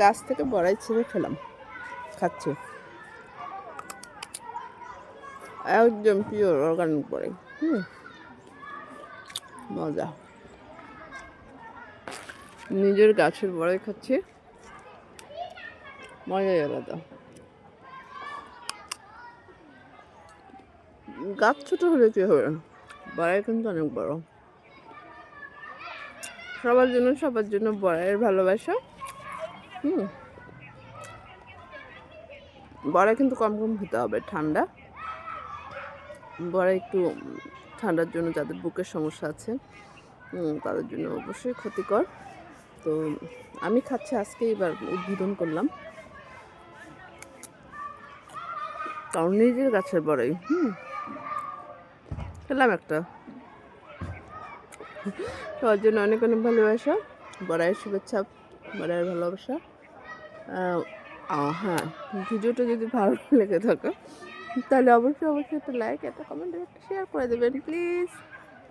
গাছ থেকে বড়াই ছিঁড়ে খেলাম, খাচ্ছি একদম পিওর অর্গানিক বড়াই। মজা, নিজের গাছের বড়াই খাচ্ছি, মজাই আলাদা। গাছ ছোট হলে কি হবে, বড়াই কিন্তু অনেক বড়। সবার জন্য বড়াইয়ের ভালোবাসা। বড়াই কিন্তু কম কম খেতে হবে, ঠান্ডা বড়াই একটু ঠান্ডার জন্য যাদের বুকের সমস্যা আছে তাদের জন্য অবশ্যই ক্ষতিকর। তো আমি খাচ্ছি, আজকে এবার উদ্বোধন করলাম, কারণ নিজের গাছের বড়াই খেলাম একটা। সবার জন্য অনেক অনেক ভালোবাসা, বড়াইয়ের শুভেচ্ছা, বড়াইয়ের ভালোবাসা। হ্যাঁ, ভিডিওটা যদি ভালো লেগে থাকে তাহলে অবশ্যই একটা লাইক, একটা কমেন্ট, একটা শেয়ার করে দেবেন প্লিজ।